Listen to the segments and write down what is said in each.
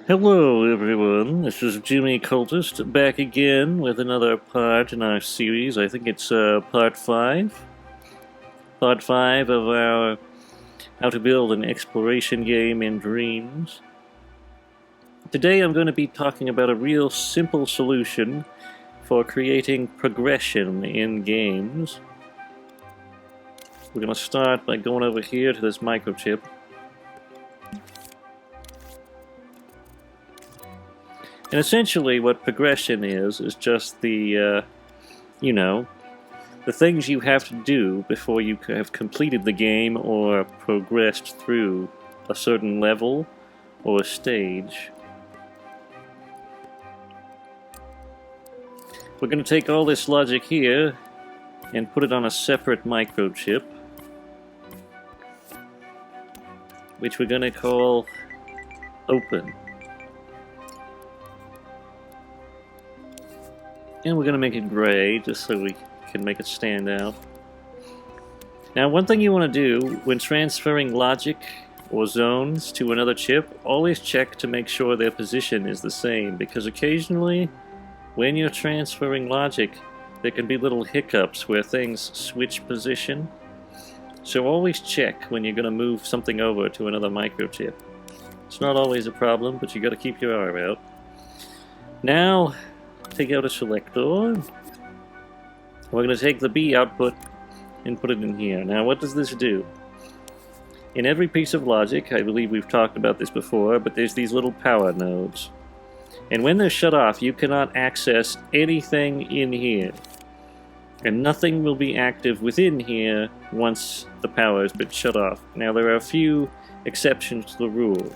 Hello everyone, this is Jimmy Cultist back again with another part in our series. I think it's part 5. Part 5 of our How to Build an Exploration Game in Dreams. Today I'm going to be talking about a real simple solution for creating progression in games. We're going to start by going over here to this microchip. And essentially what progression is just the, the things you have to do before you have completed the game or progressed through a certain level or stage. We're going to take all this logic here and put it on a separate microchip, which we're going to call Open. And we're going to make it gray, just so we can make it stand out. Now, one thing you want to do when transferring logic or zones to another chip, always check to make sure their position is the same, because occasionally, when you're transferring logic, there can be little hiccups where things switch position. So always check when you're going to move something over to another microchip. It's not always a problem, but you got to keep your arm out. Now, take out a selector. We're going to take the B output and put it in here. Now, what does this do? In every piece of logic, I believe we've talked about this before, but there's these little power nodes. And when they're shut off, you cannot access anything in here. And nothing will be active within here once the power has been shut off. Now, there are a few exceptions to the rule.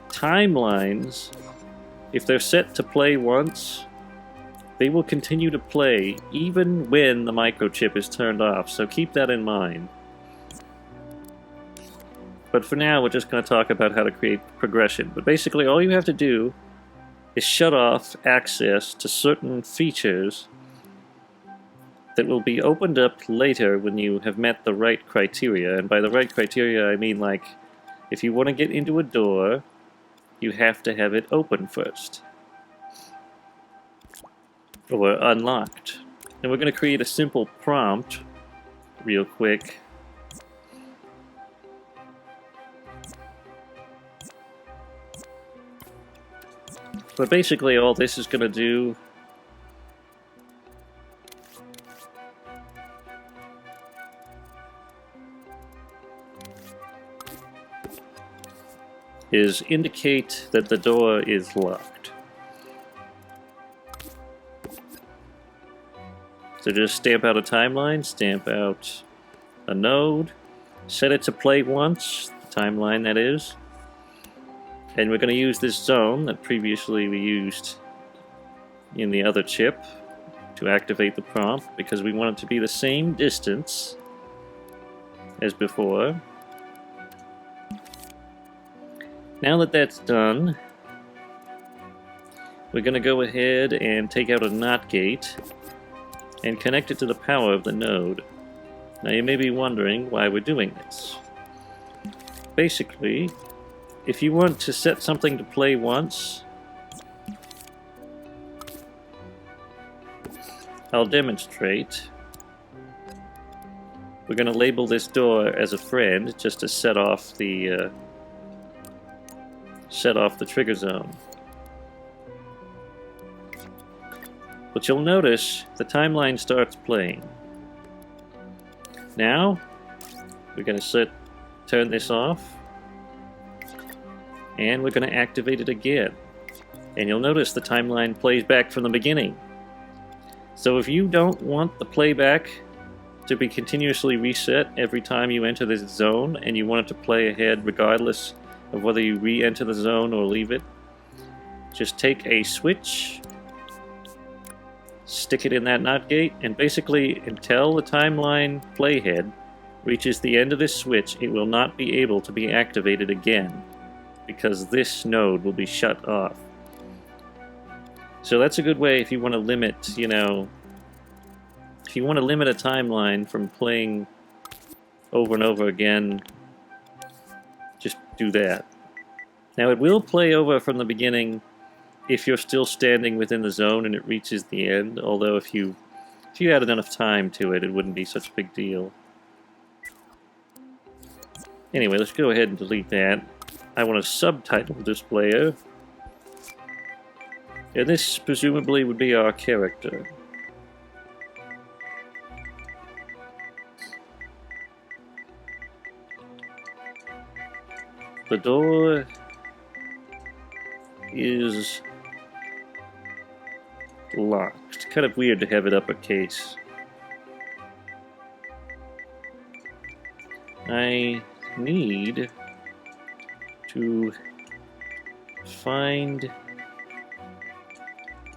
Timelines, if they're set to play once, they will continue to play even when the microchip is turned off, so keep that in mind. But for now, we're just going to talk about how to create progression. But basically, all you have to do is shut off access to certain features that will be opened up later when you have met the right criteria. And by the right criteria, I mean, like, if you want to get into a door, you have to have it open first, or unlocked. And we're going to create a simple prompt real quick. But basically all this is going to do is indicate that the door is locked. So just stamp out a timeline, stamp out a node, set it to play once, the timeline that is, and we're going to use this zone that previously we used in the other chip to activate the prompt, because we want it to be the same distance as before. Now that that's done, we're going to go ahead and take out a NOT gate and connect it to the power of the node. Now you may be wondering why we're doing this. Basically, if you want to set something to play once, I'll demonstrate. We're going to label this door as a friend just to set off the trigger zone. But you'll notice the timeline starts playing. Now, we're going to turn this off, and we're going to activate it again. And you'll notice the timeline plays back from the beginning. So if you don't want the playback to be continuously reset every time you enter this zone, and you want it to play ahead regardless of whether you re-enter the zone or leave it, just take a switch, stick it in that NOT gate, and basically until the timeline playhead reaches the end of this switch, it will not be able to be activated again, because this node will be shut off. So that's a good way if you want to limit, if you want to limit a timeline from playing over and over again, just do that. Now it will play over from the beginning if you're still standing within the zone and it reaches the end, although if you added enough time to it, it wouldn't be such a big deal. Anyway, let's go ahead and delete that. I want a subtitle displayer. And this presumably would be our character. The door is locked. Kind of weird to have it uppercase. I need to find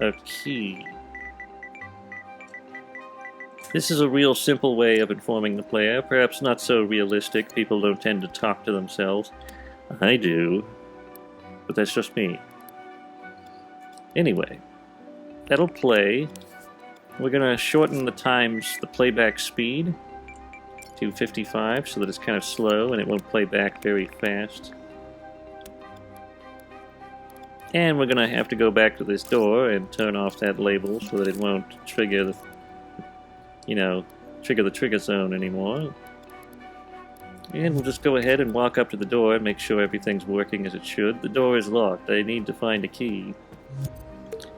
a key. This is a real simple way of informing the player, perhaps not so realistic. People don't tend to talk to themselves. I do, but that's just me. Anyway, that'll play. We're gonna shorten the playback speed to 55 so that it's kind of slow and it won't play back very fast. And we're gonna have to go back to this door and turn off that label so that it won't trigger the, trigger the trigger zone anymore. And we'll just go ahead and walk up to the door and make sure everything's working as it should. The door is locked. I need to find a key.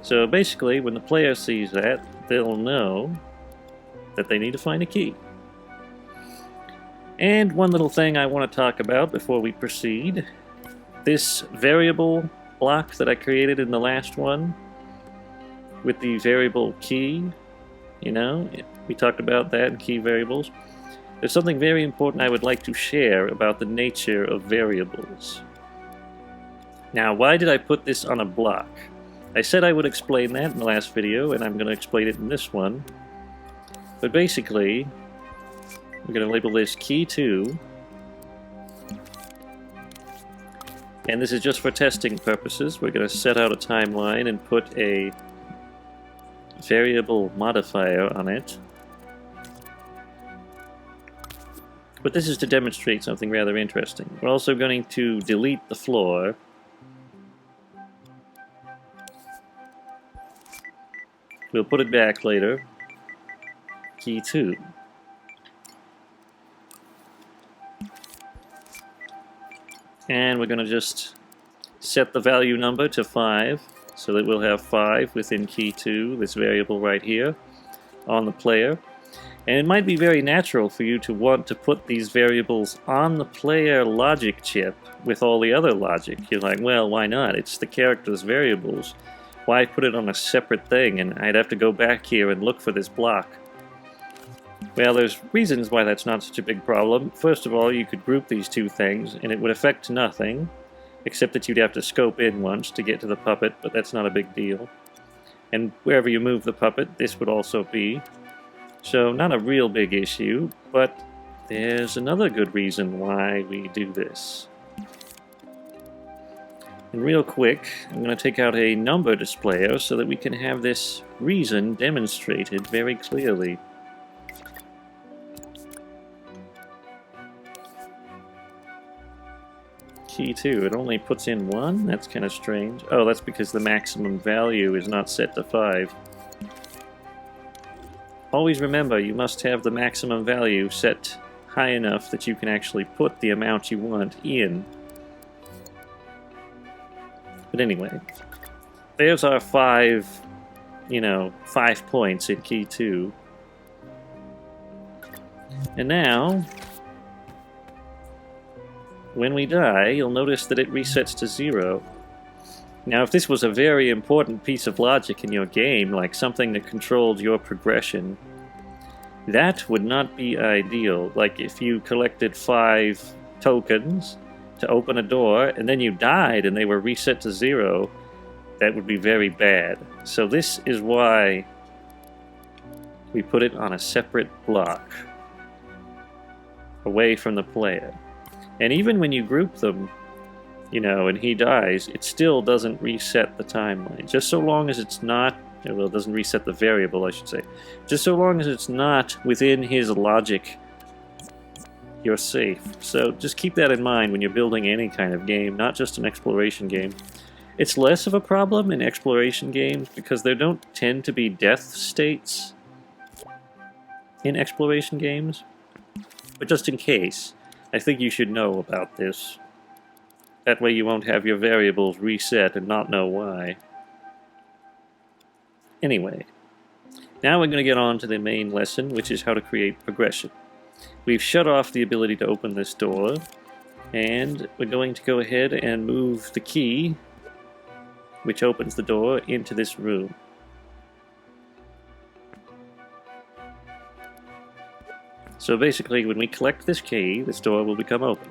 So basically, when the player sees that, they'll know that they need to find a key. And one little thing I want to talk about before we proceed. This variable block that I created in the last one, with the variable key, we talked about that in key variables. There's something very important I would like to share about the nature of variables. Now, why did I put this on a block? I said I would explain that in the last video, and I'm going to explain it in this one. But basically, we're going to label this key 2. And this is just for testing purposes. We're going to set out a timeline and put a variable modifier on it. But this is to demonstrate something rather interesting. We're also going to delete the floor. We'll put it back later. Key 2. And we're going to just set the value number to 5, so that we'll have 5 within key 2, this variable right here, on the player. And it might be very natural for you to want to put these variables on the player logic chip with all the other logic. You're like, well, why not? It's the character's variables. Why put it on a separate thing? And I'd have to go back here and look for this block. Well, there's reasons why that's not such a big problem. First of all, you could group these two things, and it would affect nothing, except that you'd have to scope in once to get to the puppet, but that's not a big deal. And wherever you move the puppet, this would also be. So, not a real big issue, but there's another good reason why we do this. And real quick, I'm going to take out a number displayer so that we can have this reason demonstrated very clearly. Key 2, it only puts in 1? That's kind of strange. Oh, that's because the maximum value is not set to 5. Always remember, you must have the maximum value set high enough that you can actually put the amount you want in. But anyway, there's our 5 points in key 2. And now, when we die, you'll notice that it resets to 0. Now, if this was a very important piece of logic in your game, like something that controlled your progression, that would not be ideal. Like if you collected 5 tokens to open a door, and then you died and they were reset to 0, that would be very bad. So this is why we put it on a separate block, away from the player. And even when you group them, and he dies, it still doesn't reset the timeline. Just so long as it's not, well, it doesn't reset the variable, I should say. Just so long as it's not within his logic, you're safe. So just keep that in mind when you're building any kind of game, not just an exploration game. It's less of a problem in exploration games because there don't tend to be death states in exploration games. But just in case, I think you should know about this. That way you won't have your variables reset and not know why. Anyway, now we're going to get on to the main lesson, which is how to create progression. We've shut off the ability to open this door, and we're going to go ahead and move the key, which opens the door, into this room. So basically, when we collect this key, this door will become open.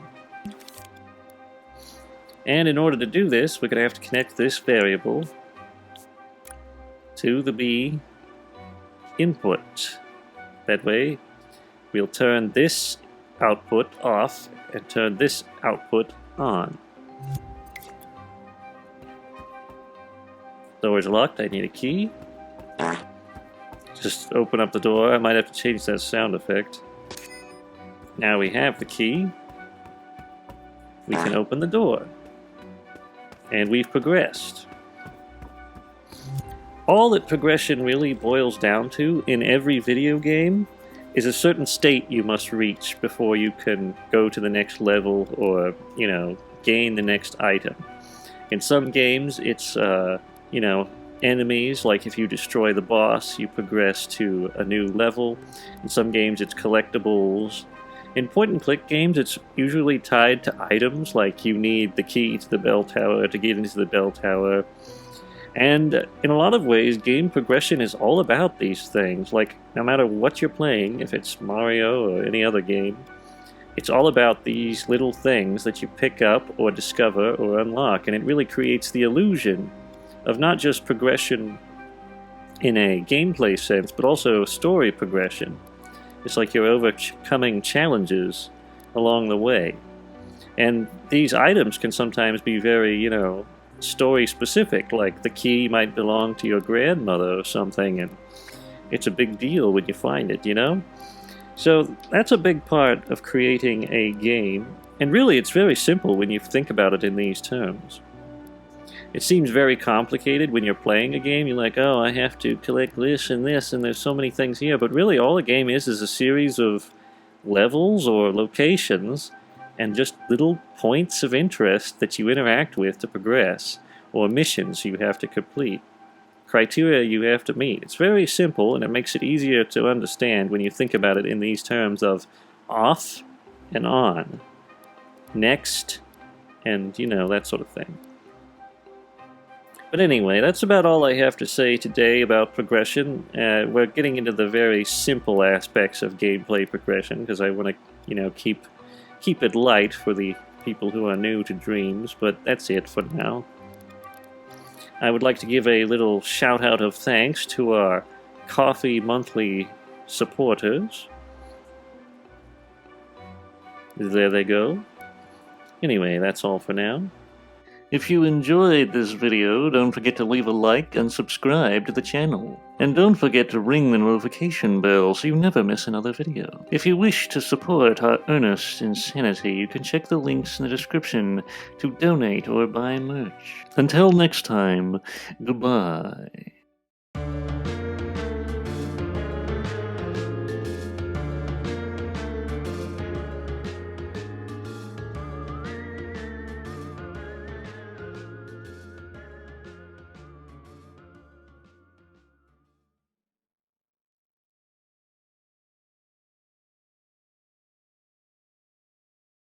And in order to do this, we're going to have to connect this variable to the B input. That way, we'll turn this output off and turn this output on. Door's locked, I need a key. Just open up the door, I might have to change that sound effect. Now we have the key. We can open the door. And we've progressed. All that progression really boils down to in every video game is a certain state you must reach before you can go to the next level or, gain the next item. In some games, it's, enemies, like if you destroy the boss, you progress to a new level. In some games, it's collectibles. In point-and-click games, it's usually tied to items, like you need the key to the bell tower to get into the bell tower. And in a lot of ways, game progression is all about these things. Like, no matter what you're playing, if it's Mario or any other game, it's all about these little things that you pick up or discover or unlock, and it really creates the illusion of not just progression in a gameplay sense, but also story progression. It's like you're overcoming challenges along the way. And these items can sometimes be very, story specific, like the key might belong to your grandmother or something, and it's a big deal when you find it, So that's a big part of creating a game, and really it's very simple when you think about it in these terms. It seems very complicated when you're playing a game. You're like, oh, I have to collect this, and there's so many things here. But really all a game is a series of levels or locations and just little points of interest that you interact with to progress, or missions you have to complete, criteria you have to meet. It's very simple, and it makes it easier to understand when you think about it in these terms of off and on, next, and, that sort of thing. But anyway, that's about all I have to say today about progression. We're getting into the very simple aspects of gameplay progression, because I want to, keep it light for the people who are new to Dreams, but that's it for now. I would like to give a little shout-out of thanks to our Coffee Monthly supporters. There they go. Anyway, that's all for now. If you enjoyed this video, don't forget to leave a like and subscribe to the channel. And don't forget to ring the notification bell so you never miss another video. If you wish to support our earnest insanity, you can check the links in the description to donate or buy merch. Until next time, goodbye.